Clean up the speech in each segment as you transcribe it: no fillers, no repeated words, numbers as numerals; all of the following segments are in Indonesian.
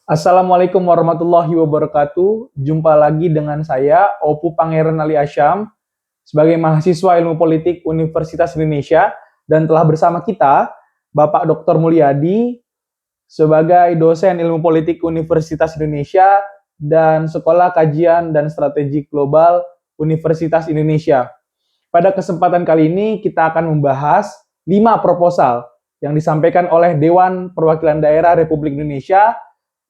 Assalamualaikum warahmatullahi wabarakatuh. Jumpa lagi dengan saya, Opu Pangeran Ali Asyam, sebagai mahasiswa Ilmu Politik Universitas Indonesia, dan telah bersama kita Bapak Dr. Mulyadi sebagai dosen Ilmu Politik Universitas Indonesia dan Sekolah Kajian dan Strategi Global Universitas Indonesia. Pada kesempatan kali ini kita akan membahas 5 proposal yang disampaikan oleh Dewan Perwakilan Daerah Republik Indonesia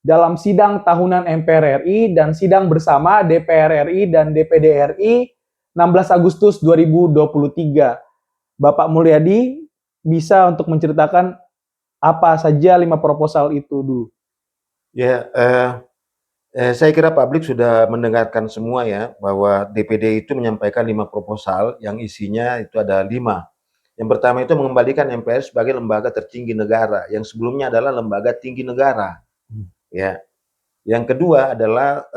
dalam sidang tahunan MPR RI dan sidang bersama DPR RI dan DPD RI 16 Agustus 2023. Bapak Mulyadi bisa untuk menceritakan apa saja 5 proposal itu dulu. Ya, saya kira publik sudah mendengarkan semua ya, bahwa DPD itu menyampaikan 5 proposal yang isinya itu ada 5. Yang pertama itu mengembalikan MPR sebagai lembaga tertinggi negara, yang sebelumnya adalah lembaga tinggi negara. Ya. Yang kedua adalah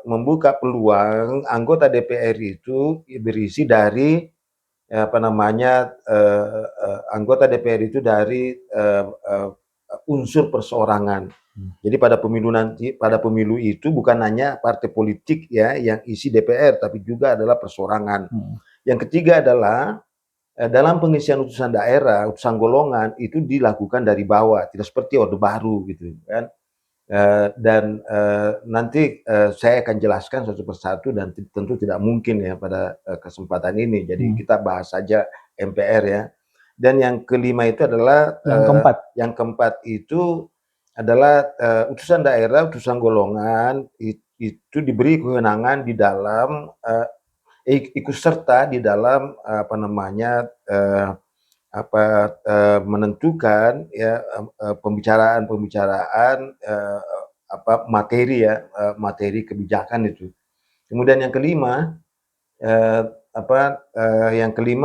membuka peluang anggota DPR itu berisi dari anggota DPR itu dari unsur perseorangan. Jadi pada pemilu itu bukan hanya partai politik ya yang isi DPR, tapi juga adalah perseorangan. Yang ketiga adalah dalam pengisian utusan daerah, utusan golongan itu dilakukan dari bawah, tidak seperti Orde Baru gitu kan. Nanti saya akan jelaskan satu persatu dan tentu tidak mungkin ya pada kesempatan ini. Jadi kita bahas saja MPR ya. Dan yang kelima itu adalah yang keempat itu adalah utusan daerah, utusan golongan itu diberi kewenangan di dalam ikut serta di dalam menentukan ya pembicaraan materi kebijakan itu. Kemudian yang kelima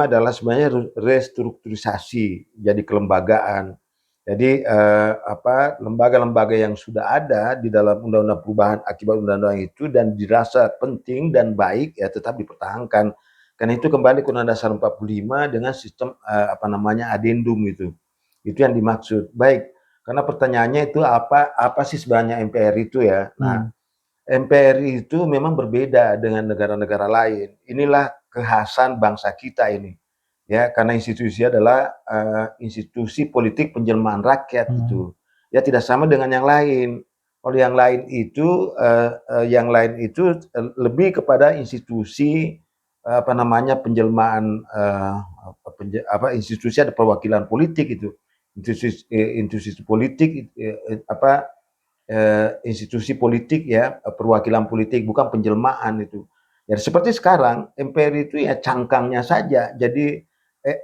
adalah sebenarnya restrukturisasi jadi kelembagaan. Jadi lembaga-lembaga yang sudah ada di dalam undang-undang perubahan akibat undang-undang itu dan dirasa penting dan baik ya tetap dipertahankan. Karena itu kembali ke Undang-Undang Dasar 45 dengan sistem adendum itu. Itu yang dimaksud. Baik, karena pertanyaannya itu apa sih sebenarnya MPR itu ya? Nah, MPR itu memang berbeda dengan negara-negara lain. Inilah kekhasan bangsa kita ini. Ya, karena institusi adalah institusi politik penjelmaan rakyat itu. Ya tidak sama dengan yang lain. Kalau yang lain itu lebih kepada institusi penjelmaan institusi ada perwakilan politik itu. Institusi politik institusi politik ya, perwakilan politik bukan penjelmaan itu. Ya seperti sekarang MPR itu ya cangkangnya saja. Jadi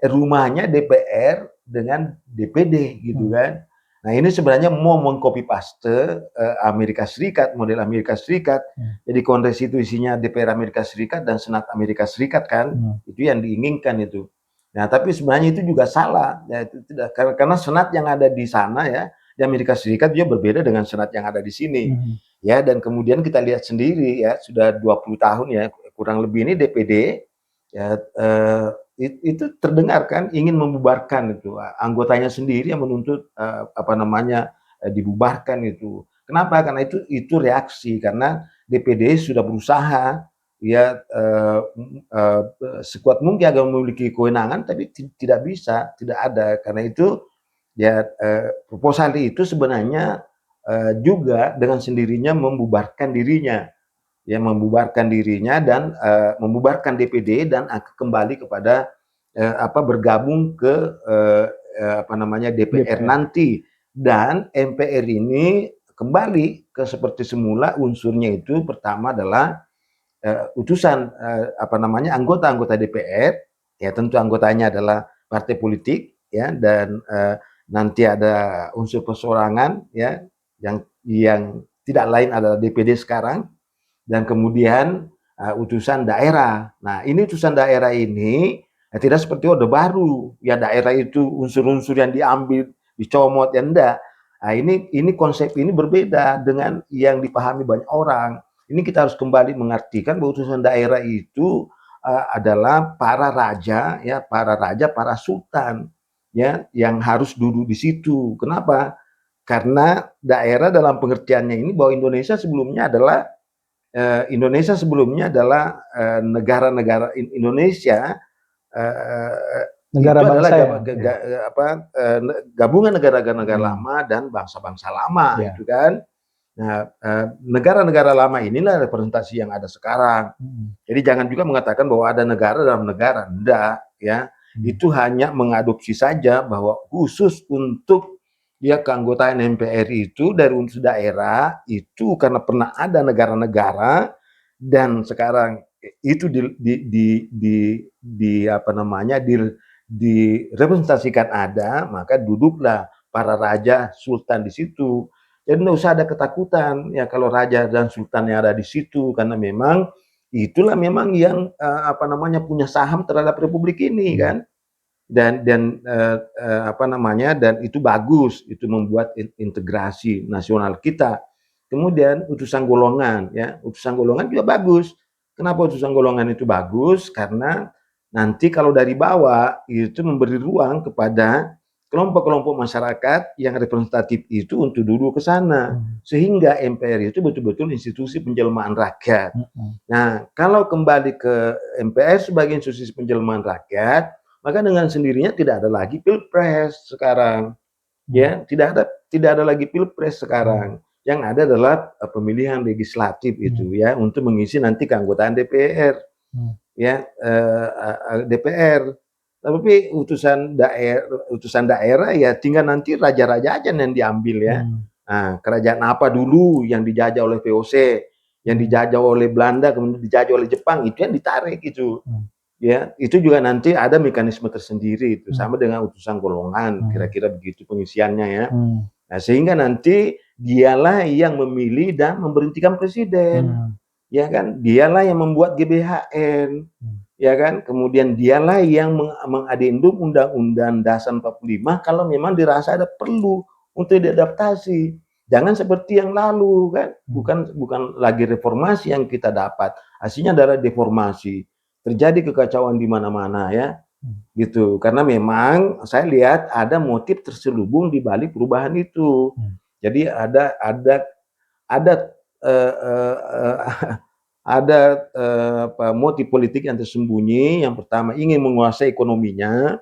rumahnya DPR dengan DPD gitu kan. Nah ini sebenarnya mau mengcopy paste Amerika Serikat, model Amerika Serikat. Jadi kongres itu isinya DPR Amerika Serikat dan Senat Amerika Serikat kan. Itu yang diinginkan itu. Nah tapi sebenarnya itu juga salah. Ya, itu tidak, karena Senat yang ada di sana ya, di Amerika Serikat juga berbeda dengan Senat yang ada di sini. Ya, dan kemudian kita lihat sendiri ya, sudah 20 tahun ya, kurang lebih ini DPD ya itu terdengar kan ingin membubarkan itu anggotanya sendiri yang menuntut dibubarkan itu. Kenapa? Karena itu reaksi karena DPD sudah berusaha ya sekuat mungkin agar memiliki kewenangan tapi tidak bisa, tidak ada. Karena itu ya proposal itu sebenarnya juga dengan sendirinya membubarkan dirinya ya, membubarkan dirinya dan membubarkan DPD dan kembali kepada bergabung ke DPR nanti. Dan MPR ini kembali ke seperti semula. Unsurnya itu pertama adalah utusan anggota-anggota DPR ya, tentu anggotanya adalah partai politik ya, dan nanti ada unsur perseorangan ya yang tidak lain adalah DPD sekarang, dan kemudian utusan daerah. Nah ini utusan daerah ini tidak seperti Orde Baru ya, daerah itu unsur-unsur yang diambil dicomot ya, enggak. Nah ini konsep ini berbeda dengan yang dipahami banyak orang. Ini kita harus kembali mengartikan bahwa utusan daerah itu adalah para raja ya, para sultan ya yang harus duduk di situ. Kenapa? karena daerah dalam pengertiannya ini bahwa Indonesia sebelumnya adalah negara-negara Indonesia Negara itu adalah bangsa ya. gabungan negara-negara Hmm. lama dan bangsa-bangsa lama, Ya. itu kan. Nah, negara-negara lama inilah representasi yang ada sekarang. Jadi jangan juga mengatakan bahwa ada negara dalam negara, enggak, ya. Itu hanya mengadopsi saja bahwa khusus untuk ya keanggotaan MPR itu dari unsur daerah itu karena pernah ada negara-negara dan sekarang itu direpresentasikan ada, maka duduklah para raja sultan di situ. Jadi nggak usah ada ketakutan ya kalau raja dan sultan yang ada di situ, karena memang itulah memang yang punya saham terhadap republik ini kan. Dan itu bagus, itu membuat integrasi nasional kita. Kemudian utusan golongan juga bagus. Kenapa utusan golongan itu bagus? Karena nanti kalau dari bawah itu memberi ruang kepada kelompok-kelompok masyarakat yang representatif itu untuk duduk ke sana, sehingga MPR itu betul-betul institusi penjelmaan rakyat. Nah, kalau kembali ke MPR sebagai institusi penjelmaan rakyat, maka dengan sendirinya tidak ada lagi pilpres sekarang, ya tidak ada lagi pilpres sekarang. Yang ada adalah pemilihan legislatif itu ya untuk mengisi nanti keanggotaan DPR, ya DPR. Tapi utusan daerah ya tinggal nanti raja-raja aja yang diambil ya. Nah, kerajaan apa dulu yang dijajah oleh VOC, yang dijajah oleh Belanda, kemudian dijajah oleh Jepang, itu yang ditarik itu. Ya, itu juga nanti ada mekanisme tersendiri itu sama dengan utusan golongan, kira-kira begitu pengisiannya ya. Nah, sehingga nanti dialah yang memilih dan memberhentikan presiden. Ya kan? Dialah yang membuat GBHN. Ya kan? Kemudian dialah yang mengadendum Undang-Undang Dasar 45 kalau memang dirasa ada perlu untuk diadaptasi. Jangan seperti yang lalu kan, bukan lagi reformasi yang kita dapat, hasilnya adalah deformasi. Terjadi kekacauan di mana-mana ya, gitu. Karena memang saya lihat ada motif terselubung di balik perubahan itu. Jadi ada motif politik yang tersembunyi. Yang pertama ingin menguasai ekonominya,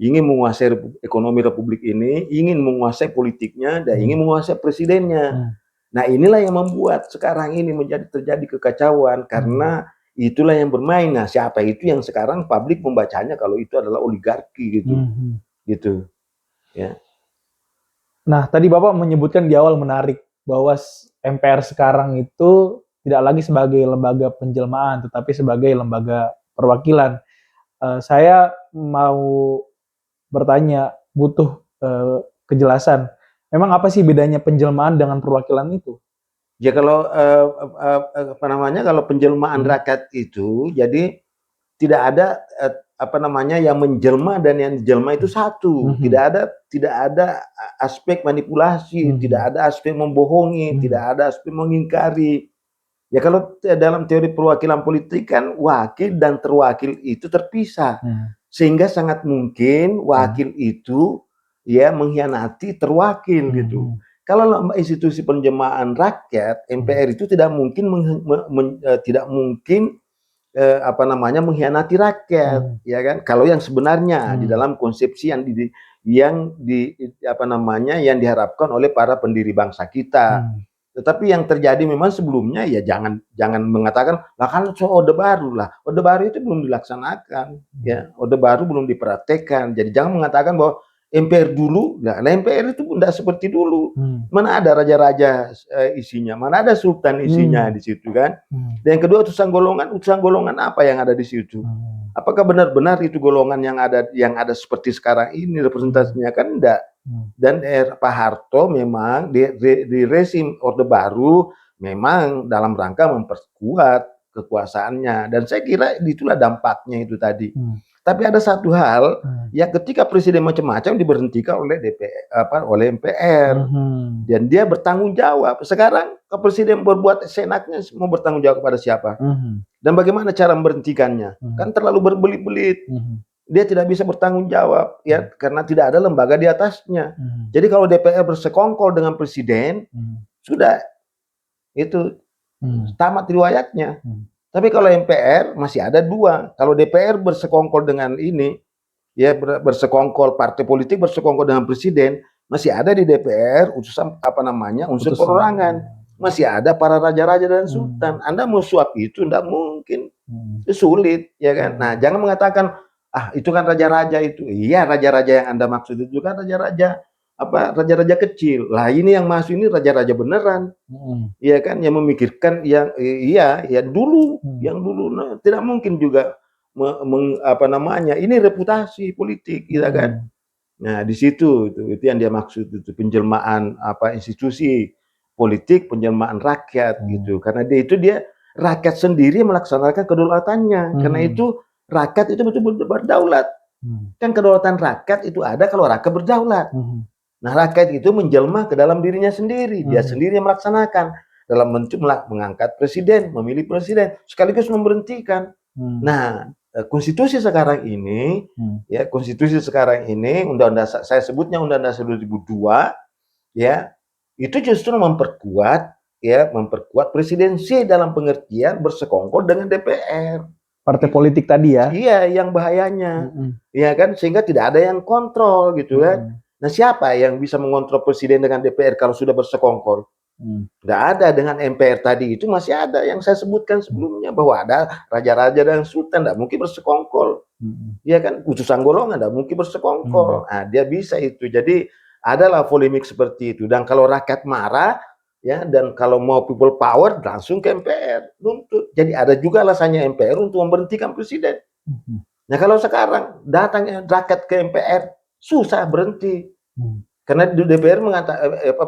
ingin menguasai ekonomi republik ini, ingin menguasai politiknya, dan ingin menguasai presidennya. Nah, inilah yang membuat sekarang ini terjadi kekacauan karena itulah yang bermain. Nah, siapa itu yang sekarang publik membacanya kalau itu adalah oligarki gitu. Gitu. Ya. Nah, tadi Bapak menyebutkan di awal menarik bahwa MPR sekarang itu tidak lagi sebagai lembaga penjelmaan tetapi sebagai lembaga perwakilan. Saya mau bertanya, butuh kejelasan. Memang apa sih bedanya penjelmaan dengan perwakilan itu? Ya kalau kalau penjelmaan rakyat itu jadi tidak ada yang menjelma dan yang dijelma itu satu. Tidak ada aspek manipulasi, tidak ada aspek membohongi, tidak ada aspek mengingkari. Ya kalau dalam teori perwakilan politik kan wakil dan terwakil itu terpisah. Sehingga sangat mungkin wakil itu ya mengkhianati terwakil gitu. Kalau institusi penjelmaan rakyat, MPR itu tidak mungkin mengkhianati rakyat, ya kan? Kalau yang sebenarnya di dalam konsepsi yang diharapkan oleh para pendiri bangsa kita. Tetapi yang terjadi memang sebelumnya ya jangan mengatakan lah kan Orde Baru lah. Orde Baru itu belum dilaksanakan, ya. Orde Baru belum dipraktekkan. Jadi jangan mengatakan bahwa MPR dulu, nah MPR itu tidak seperti dulu. Mana ada raja-raja isinya, mana ada sultan isinya di situ kan. Dan yang kedua utusan golongan apa yang ada di situ? Apakah benar-benar itu golongan yang ada seperti sekarang ini representasinya kan enggak. Dan Pak Harto memang di rezim Orde Baru memang dalam rangka memperkuat kekuasaannya, dan saya kira itulah dampaknya itu tadi. Tapi ada satu hal ya, ketika presiden macam-macam diberhentikan oleh oleh MPR dan dia bertanggung jawab. Sekarang presiden berbuat seenaknya, mau bertanggung jawab kepada siapa? Dan bagaimana cara memberhentikannya? Kan terlalu berbelit-belit. dia tidak bisa bertanggung jawab ya karena tidak ada lembaga di atasnya. Jadi kalau DPR bersekongkol dengan presiden, sudah itu tamat riwayatnya. Tapi kalau MPR masih ada dua. Kalau DPR bersekongkol dengan ini, ya bersekongkol partai politik bersekongkol dengan presiden, masih ada di DPR utusan unsur perorangan, masih ada para raja-raja dan sultan. Anda mau suap itu tidak mungkin, itu sulit, ya kan? Nah, jangan mengatakan itu kan raja-raja itu. Iya, raja-raja yang Anda maksud itu kan raja-raja raja-raja kecil. Lah ini yang masuk ini raja-raja beneran. Iya kan, yang memikirkan yang yang dulu, nah, tidak mungkin juga ini reputasi politik, gitu kan. Nah, di situ itu yang dia maksud itu penjelmaan institusi politik, penjelmaan rakyat gitu. Karena dia rakyat sendiri melaksanakan kedaulatannya. Karena itu rakyat itu betul-betul berdaulat. Kan kedaulatan rakyat itu ada kalau rakyat berdaulat. Nah, rakyat itu menjelma ke dalam dirinya sendiri. Dia sendiri yang melaksanakan dalam bentuk mengangkat presiden, memilih presiden, sekaligus memberhentikan. Nah, konstitusi sekarang ini, undang-undang saya sebutnya Undang-Undang 2002, ya, itu justru memperkuat presidensi dalam pengertian bersekongkol dengan DPR. Partai politik tadi ya? Iya, yang bahayanya, ya kan, sehingga tidak ada yang kontrol gitu kan. Nah, siapa yang bisa mengontrol presiden dengan DPR kalau sudah bersekongkol? Nggak ada. Dengan MPR tadi itu masih ada yang saya sebutkan sebelumnya bahwa ada raja-raja dan sultan, nggak mungkin bersekongkol. Iya kan, utusan golongan nggak mungkin bersekongkol. Nah, dia bisa itu. Jadi adalah polemik seperti itu. Dan kalau rakyat marah, ya, dan kalau mau people power langsung ke MPR nuntut. Jadi ada juga alasannya MPR untuk memberhentikan presiden. Nah, kalau sekarang datang rakyat ke MPR susah berhenti. Karena di DPR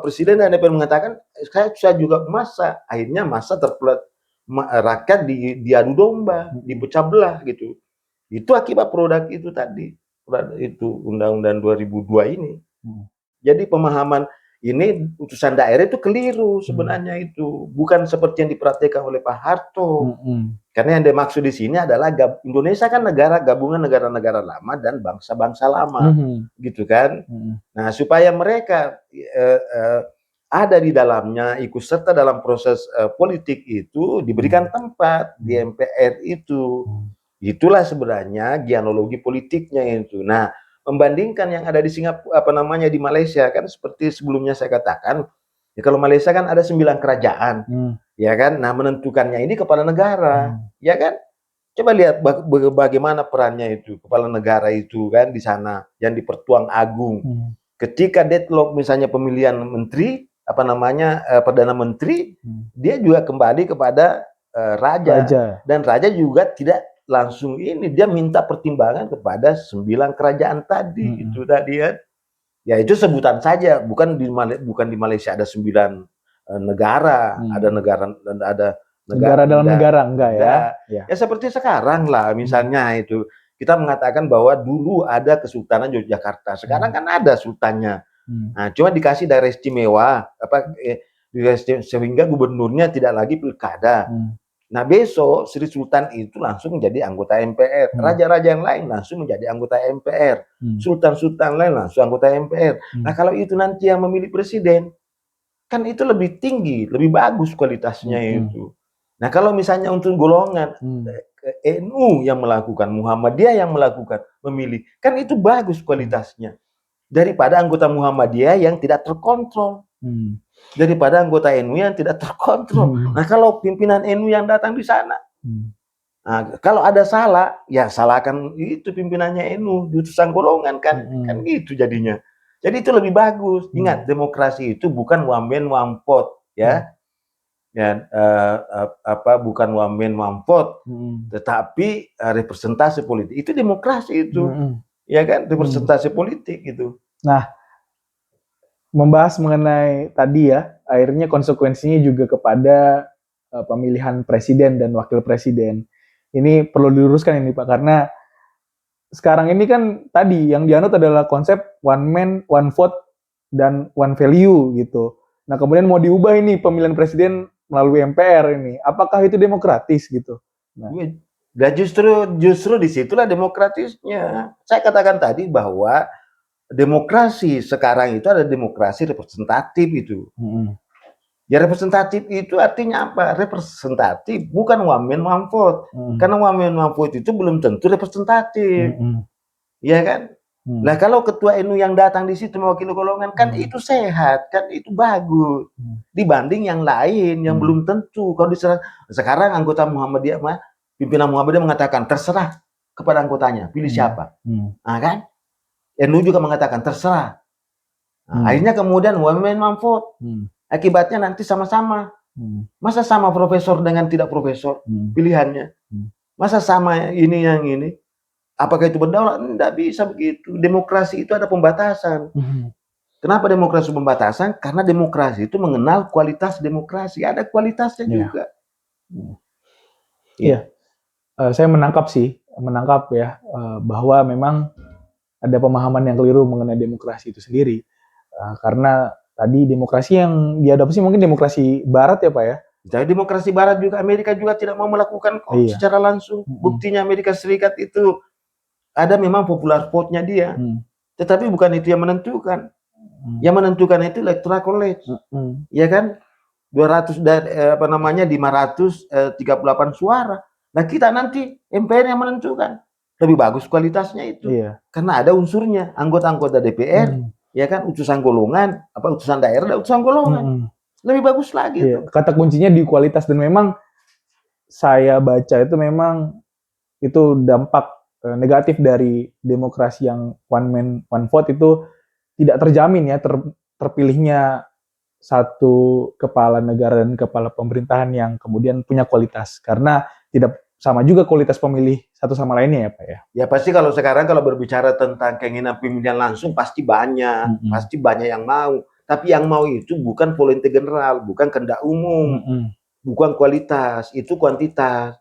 presiden dan DPR mengatakan saya juga massa. Akhirnya massa rakyat diadu domba, dipecah belah gitu. Itu akibat produk itu tadi. Itu Undang-Undang 2002 ini. Jadi pemahaman ini utusan daerah itu keliru sebenarnya itu. Bukan seperti yang diperhatikan oleh Pak Harto. Karena yang dimaksud di sini adalah Indonesia kan gabungan negara-negara lama dan bangsa-bangsa lama. Gitu kan. Nah, supaya mereka ada di dalamnya, ikut serta dalam proses politik itu, diberikan tempat di MPR itu. Itulah sebenarnya genealogi politiknya itu. Nah, membandingkan yang ada di Singapura, di Malaysia kan seperti sebelumnya saya katakan, ya kalau Malaysia kan ada 9 kerajaan, ya kan. Nah, menentukannya ini kepala negara, ya kan. Coba lihat bagaimana perannya itu kepala negara itu kan di sana yang dipertuang agung. Ketika deadlock misalnya pemilihan menteri, perdana menteri, dia juga kembali kepada raja. Dan raja juga tidak langsung dia minta pertimbangan kepada 9 kerajaan tadi itu tadi ya. Ya itu sebutan saja, bukan di Malaysia ada 9 negara, ada negara dan ada negara dalam negara enggak ya? Ya seperti sekarang lah misalnya itu kita mengatakan bahwa dulu ada Kesultanan Yogyakarta, sekarang kan ada sultannya. Nah, cuma dikasih daerah istimewa sehingga gubernurnya tidak lagi pilkada. Nah, besok Sri Sultan itu langsung menjadi anggota MPR. Raja-raja yang lain langsung menjadi anggota MPR. Sultan-sultan lain langsung anggota MPR. Nah, kalau itu nanti yang memilih presiden, kan itu lebih tinggi, lebih bagus kualitasnya itu. Nah, kalau misalnya untuk golongan NU yang melakukan, Muhammadiyah yang melakukan, memilih, kan itu bagus kualitasnya. Daripada anggota Muhammadiyah yang tidak terkontrol. Daripada anggota NU yang tidak terkontrol. Nah, kalau pimpinan NU yang datang di sana, nah, kalau ada salah, ya salahkan itu pimpinannya NU, utusan golongan kan gitu jadinya. Jadi itu lebih bagus. Ingat, demokrasi itu bukan one man one vote, ya. Bukan one man one vote, tetapi representasi politik. Itu demokrasi itu. Ya kan, representasi politik itu. Nah, membahas mengenai tadi ya, akhirnya konsekuensinya juga kepada pemilihan presiden dan wakil presiden. Ini perlu diluruskan ini Pak, karena sekarang ini kan tadi yang dianut adalah konsep one man, one vote, dan one value gitu. Nah, kemudian mau diubah ini pemilihan presiden melalui MPR ini. Apakah itu demokratis gitu? Nah. Dan justru disitulah demokratisnya. Saya katakan tadi bahwa demokrasi sekarang itu ada demokrasi representatif itu. Ya representatif itu artinya apa? Representatif bukan one man one vote. Karena one man one vote itu belum tentu representatif. Ya kan? Nah kalau ketua NU yang datang di situ mewakili golongan kan itu sehat, kan itu bagus dibanding yang lain yang belum tentu. Kalau sekarang anggota Muhammadiyah pimpinan Muhammadiyah mengatakan terserah kepada anggotanya pilih siapa, nah kan? NU juga mengatakan terserah. Nah, akhirnya kemudian one man one vote. Akibatnya nanti sama-sama. Masa sama profesor dengan tidak profesor pilihannya? Masa sama ini yang ini? Apakah itu berdaulat? Tidak bisa begitu. Demokrasi itu ada pembatasan. Kenapa demokrasi pembatasan? Karena demokrasi itu mengenal kualitas demokrasi. Ada kualitasnya juga. Iya. Saya menangkap ya bahwa memang ada pemahaman yang keliru mengenai demokrasi itu sendiri. Karena tadi demokrasi yang diadopsi mungkin demokrasi Barat ya Pak ya. Jadi demokrasi Barat juga, Amerika juga tidak mau melakukan secara langsung. Buktinya Amerika Serikat itu ada memang popular vote-nya dia, tetapi bukan itu yang menentukan. Yang menentukan itu electoral college, ya kan? 538 suara. Nah kita nanti MPR yang menentukan. Lebih bagus kualitasnya itu, karena ada unsurnya anggota-anggota DPR, ya kan? Utusan golongan, utusan daerah, utusan golongan. Lebih bagus lagi. Kata kuncinya di kualitas, dan memang saya baca itu memang itu dampak negatif dari demokrasi yang one man one vote itu tidak terjamin ya terpilihnya satu kepala negara dan kepala pemerintahan yang kemudian punya kualitas, karena tidak sama juga kualitas pemilih satu sama lainnya ya Pak ya. Ya pasti kalau sekarang kalau berbicara tentang keinginan pemilihan langsung pasti banyak, pasti banyak yang mau, tapi yang mau itu bukan volunteer general, bukan kehendak umum, bukan kualitas, itu kuantitas.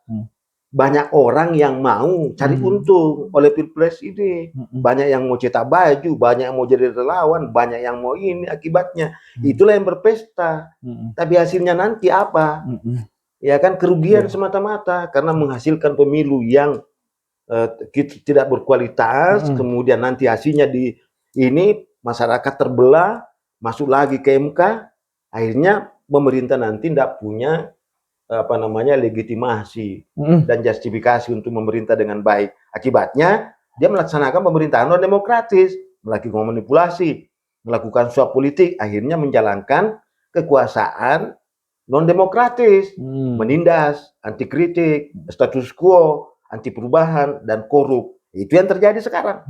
Banyak orang yang mau cari untung oleh pilpres ini. Banyak yang mau cetak baju, banyak yang mau jadi relawan, banyak yang mau ini akibatnya. Itulah yang berpesta. Tapi hasilnya nanti apa? Ya kan kerugian semata-mata karena menghasilkan pemilu yang tidak berkualitas, kemudian nanti hasilnya ini masyarakat terbelah, masuk lagi ke MK, akhirnya pemerintah nanti tidak punya legitimasi dan justifikasi untuk memerintah dengan baik. Akibatnya dia melaksanakan pemerintahan non demokratis, melakukan manipulasi, melakukan suap politik, akhirnya menjalankan kekuasaan non demokratis, menindas, anti kritik, status quo, anti perubahan dan korup. Itu yang terjadi sekarang.